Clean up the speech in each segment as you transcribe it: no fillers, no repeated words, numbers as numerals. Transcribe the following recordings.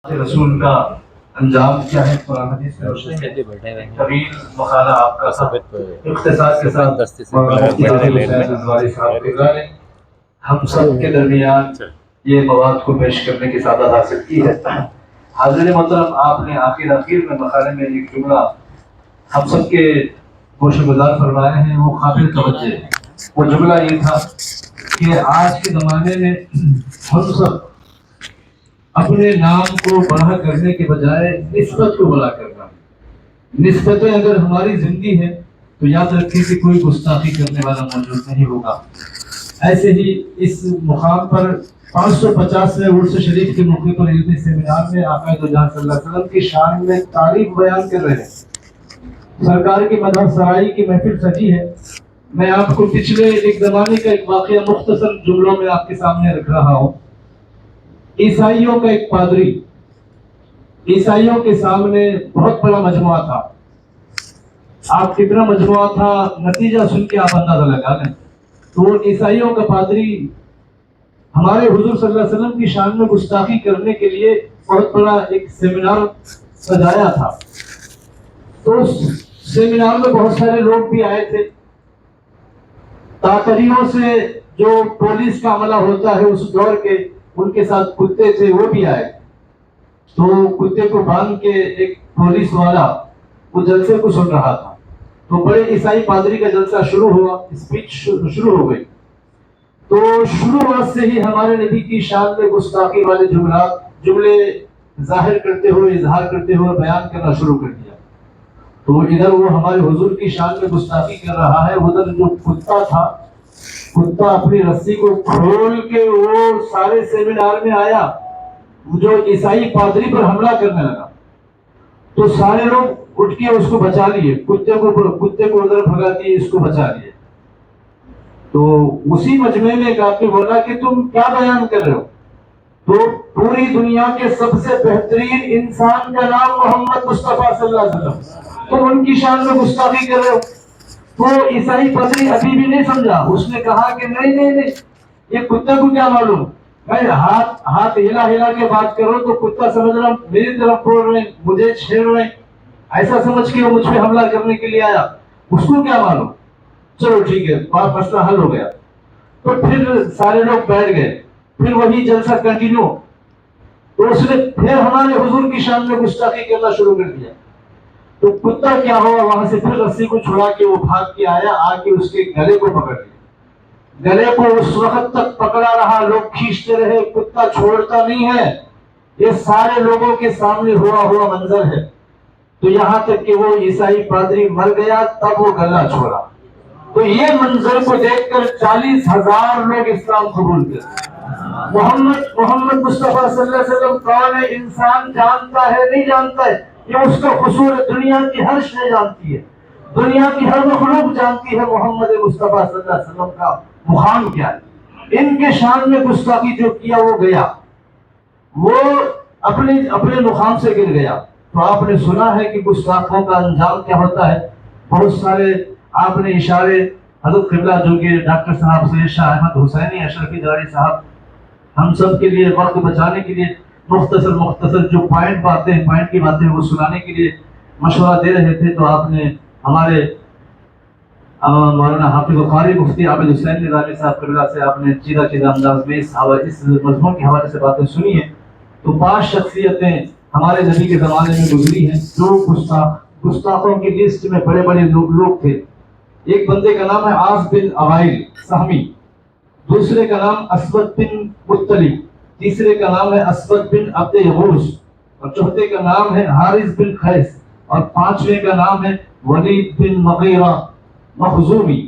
رسول کا انجام کیا ہے قرآن حدیث میں روشنی ہے. طویل مقالہ آپ کا تھا اختصار کے ساتھ مفتی حسین رضوانی صاحب کے ذریعے ہم سب کے درمیان یہ مواد کو پیش کرنے کی سعادت حاصل کی ہے. حاضر محترم، آپ نے آخر میں مقالے میں ایک جملہ ہم سب کے گوش گزار فرمائے ہیں، وہ قابل توجہ ہے. وہ جملہ یہ تھا کہ آج کے زمانے میں ہم سب اپنے نام کو بڑا کرنے کے بجائے نسبت کو بڑا کرنا. نسبتیں اگر ہماری زندگی ہے تو یاد رکھیں کہ کوئی گستاخی کرنے والا موجود نہیں ہوگا. ایسے ہی اس مقام پر 550ویں عرس شریف کے موقع پر علمی سیمینار میں آقا دو جہاں صلی اللہ علیہ وسلم کی شان میں تعریف بیان کر رہے ہیں. سرکار کی مدح سرائی کی محفل سجی ہے. میں آپ کو پچھلے ایک زمانے کا ایک واقعہ مختصر جملوں میں آپ کے سامنے رکھ رہا ہوں. عیسائیوں کا ایک پادری عیسائیوں کے سامنے بہت بڑا مجموعہ تھا. آپ کتنا مجموعہ تھا نتیجہ سن کے آپ اندازہ لگا لیں. تو عیسائیوں کا پادری ہمارے حضور صلی اللہ علیہ وسلم کی شان میں گستاخی کرنے کے لیے بہت بڑا ایک سیمینار سجایا تھا. تو اس سیمینار میں بہت سارے لوگ بھی آئے تھے. تاتریوں سے جو پولیس کا عملہ ہوتا ہے اس دور کے، ان کے ساتھ کتے تھے، وہ بھی آئے. تو کتے کو باندھ کے ایک پولیس والا وہ جلسے کو سن رہا تھا. تو بڑے عیسائی پادری کا جلسہ شروع ہوا، اسپیچ شروع ہو گئی. تو شروعات سے ہی ہمارے نبی کی شان میں گستاخی والے جملے ظاہر کرتے ہوئے، اظہار کرتے ہوئے بیان کرنا شروع کر دیا. تو ادھر وہ ہمارے حضور کی شان میں گستاخی کر رہا ہے، ادھر جو کتا تھا، کتا اپنی رسی کو کھول کے وہ سارے سیمینار میں آیا، جو عیسائی پادری پر حملہ کرنے لگا. تو سارے لوگ اٹھ کے اس کو بچا لیے، کتے کو ادھر بھگا دیے، اس کو بچا لیے. تو اسی مجمع میں ایک آدمی بولا کہ تم کیا بیان کر رہے ہو؟ تو پوری دنیا کے سب سے بہترین انسان کا نام محمد مصطفیٰ صلی اللہ علیہ وسلم، تم ان کی شان میں گستاخی کر رہے ہو. تو عیسائی پادری ابھی بھی نہیں سمجھا. اس نے کہا کہ نہیں، یہ کتے کو کیا معلوم، میں ہاتھ ہلا کے بات کرو تو کتا سمجھ رہا میری طرف بول رہے ہیں، مجھے چھیڑ رہے ہیں، ایسا سمجھ کے وہ مجھ پہ حملہ کرنے کے لیے آیا، اس کو کیا معلوم. چلو ٹھیک ہے، مسئلہ حل ہو گیا. تو پھر سارے لوگ بیٹھ گئے، پھر وہی جلسہ کنٹینیو. تو اس نے پھر ہمارے حضور کی شان میں گستاخی کرنا شروع کر دیا. تو کتا کیا ہوا، وہاں سے پھر رسی کو چھڑا کے وہ بھاگ کے آیا، آ کے اس کے گلے کو پکڑ لیا. گلے کو اس وقت تک پکڑا رہا، لوگ کھینچتے رہے، کتا چھوڑتا نہیں ہے. یہ سارے لوگوں کے سامنے ہوا منظر ہے. تو یہاں تک کہ وہ عیسائی پادری مر گیا، تب وہ گلا چھوڑا. تو یہ منظر کو دیکھ کر 40,000 لوگ اسلام قبول کرتے. محمد مصطفیٰ صلی اللہ علیہ وسلم کون ہے، انسان جانتا ہے نہیں جانتا ہے، یہ اس کا قصور ہے. دنیا کی ہر شے جانتی ہے، دنیا کی ہر مخلوق جانتی ہے محمد مصطفیٰ صلی اللہ علیہ وسلم کا مقام کیا ہے. ان کے شان میں گستاخی جو کیا وہ گیا، وہ اپنے مقام سے گر گیا. تو آپ نے سنا ہے کہ گستاخوں کا انجام کیا ہوتا ہے. بہت سارے آپ نے اشارے حضرت قبلہ جو کہ ڈاکٹر صاحب سید شاہ احمد حسینی اشرفی دراڑی صاحب ہم سب کے لیے وقت بچانے کے لیے مختصر جو پوائنٹ کی باتیں وہ سنانے کے لیے مشورہ دے رہے تھے. تو آپ نے ہمارے مولانا حافظ القاری مفتی عابد حسین نظامی صاحب قبلہ سے آپ نے چیدہ انداز میں اس مضمون کے حوالے سے باتیں سنی ہیں. تو 5 شخصیتیں ہمارے نبی کے زمانے میں گزری ہیں جو گستاخوں کی لسٹ میں بڑے لوگ تھے. ایک بندے کا نام ہے عاص بن عوائل سہمی، دوسرے کا نام اسود بن مطلب، تیسرے کا نام ہے اسود بن عبد یغوث، اور چوتھے کا نام ہے حارث بن قیس، اور 5ویں کا نام ہے ولید بن مغیرہ مخزومی،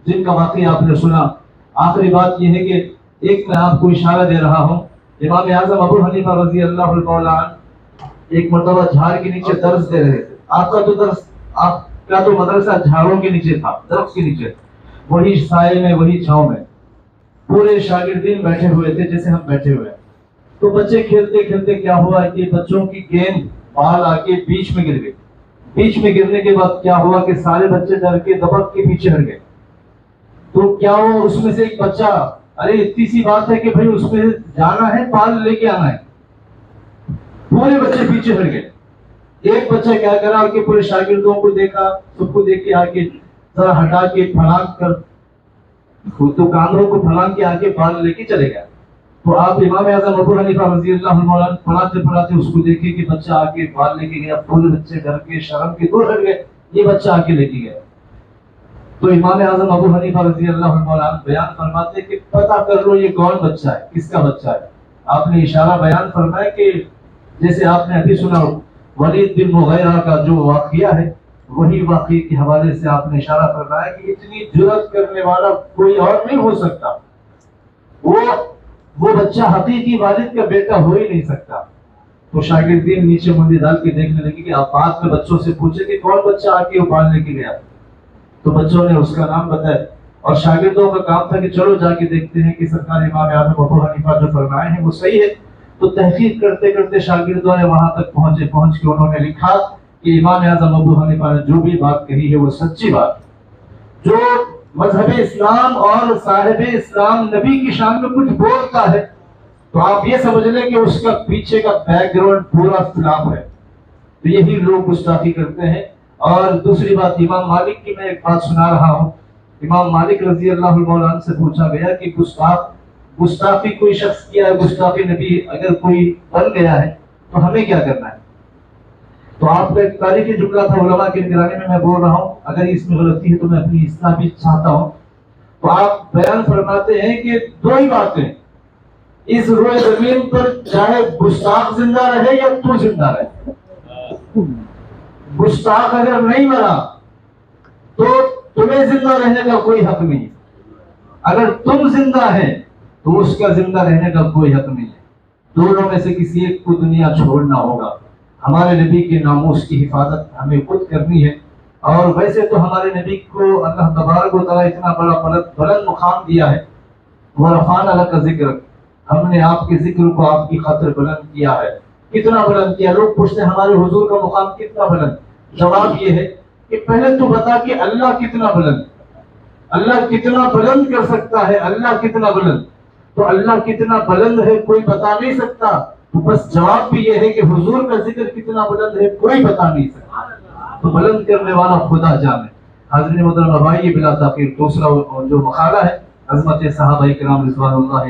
جن کا واقعہ آپ نے سنا. آخری بات یہ ہے کہ ایک میں آپ کو اشارہ دے رہا ہوں، امام اعظم ابو حنیفہ رضی اللہ عنہ ایک مرتبہ جھاڑ کے نیچے درس دے رہے تھے. آپ کا تو مدرسہ جھاڑوں کے نیچے تھا، درخت کے نیچے، وہی سائے میں، وہی چھاؤں میں پورے شاگردین بیٹھے ہوئے تھے جیسے ہم بیٹھے ہوئے. تو بچے کھیلتے کھیلتے کیا ہوا کہ بچوں کی گیند بال آ کے بیچ میں گر گئی. بیچ میں گرنے کے بعد کیا ہوا کہ سارے بچے ڈر کے دبک کے پیچھے ہٹ گئے. تو کیا ہوا، اس میں سے ایک بچہ، ارے اتنی سی بات ہے کہ بھائی اس میں جانا ہے، بال لے کے آنا ہے. پورے بچے پیچھے ہٹ گئے. ایک بچہ کیا کرا کہ پورے شاگردوں کو دیکھا, سب کو دیکھ کے آگے ذرا ہٹا کے پھلانگ کر تو کاندھوں کو پھلانگ کے آگے بال لے کے چلے گیا. تو آپ امام اعظم ابو حنیفہ رضی اللہ عنہ پڑھاتے پڑھاتے اس کو دیکھے کہ بچہ آگے بال لے کے گیا, پورے بچے ڈر کے شرم کے دور ہٹ گئے, یہ بچہ آگے لے کے گیا. تو امام اعظم ابو حنیفہ رضی اللہ عنہ بیان فرماتے کہ پتہ کر لو یہ کون بچہ ہے, کس کا بچہ ہے. آپ نے اشارہ بیان فرمایا کہ جیسے آپ نے ابھی سنا ولید بن مغیرہ کا جو واقعہ ہے, وہی واقعے کے حوالے سے آپ نے اشارہ فرمایا کہ اتنی جرأت کرنے والا کوئی اور نہیں ہو سکتا, وہ بچہ حقیقی والد کا بیٹا ہو ہی نہیں سکتا. تو شاگردین نیچے منڈی ڈال کے دیکھنے لگے کہ آپ بعد میں بچوں سے پوچھے کہ کون بچہ آ کے وہ بال لے کے گیا. تو بچوں نے اس کا نام بتایا اور شاگردوں کا کام تھا کہ چلو جا کے دیکھتے ہیں کہ سرکار امام اعظم ابو حنیفہ جو فرمائے ہیں وہ صحیح ہے. تو تحقیق کرتے کرتے شاگردوں نے وہاں تک پہنچ کے انہوں نے لکھا کہ امام اعظم ابو حنیفہ نے جو بھی بات کہی ہے وہ سچی بات. جو مذہب اسلام اور صاحب اسلام نبی کی شان میں کچھ بولتا ہے تو آپ یہ سمجھ لیں کہ اس کا پیچھے کا بیک گراؤنڈ پورا اختلاف ہے. تو یہی لوگ گستاخی کرتے ہیں. اور دوسری بات, امام مالک کی میں ایک بات سنا رہا ہوں. امام مالک رضی اللہ عنہ سے پوچھا گیا کہ گستاخی کوئی شخص کیا ہے, گستاخی نبی اگر کوئی بن گیا ہے تو ہمیں کیا کرنا ہے. تو آپ کا ایک تاریخی جملہ تھا علماء کے نگرانی میں بول رہا ہوں, اگر اس میں غلطی ہے تو میں اپنی اصلاح بھی چاہتا ہوں. تو آپ بیان فرماتے ہیں کہ دو ہی باتیں, اس روئے زمین پر چاہے گستاخ زندہ رہے یا تو زندہ رہے, گستاخ اگر نہیں مرا تو تمہیں زندہ رہنے کا کوئی حق نہیں, اگر تم زندہ ہے تو اس کا زندہ رہنے کا کوئی حق نہیں ہے. دونوں میں سے کسی ایک کو دنیا چھوڑنا ہوگا. ہمارے نبی کے ناموس کی حفاظت ہمیں خود کرنی ہے. اور ویسے تو ہمارے نبی کو اللہ تبارک و تعالیٰ اتنا بڑا بلند مقام دیا ہے, ورفعنا لک ذکرک, ہم نے آپ کے ذکر کو آپ کی خاطر بلند کیا ہے. کتنا بلند کیا؟ لوگ پوچھتے ہیں ہمارے حضور کا مقام کتنا بلند. جواب یہ ہے کہ پہلے تو بتا کہ اللہ کتنا بلند, اللہ کتنا بلند کر سکتا ہے, اللہ کتنا بلند. تو اللہ کتنا بلند ہے کوئی بتا نہیں سکتا, تو بس جواب بھی یہ ہے کہ حضور کا ذکر کتنا بلند ہے کوئی بتا نہیں سکتا. تو بلند کرنے والا خدا جانے. حاضرین محترم بھائی, بلا تاخیر دوسرا جو مقالہ ہے عظمت صحابہ کرام رضوان اللہ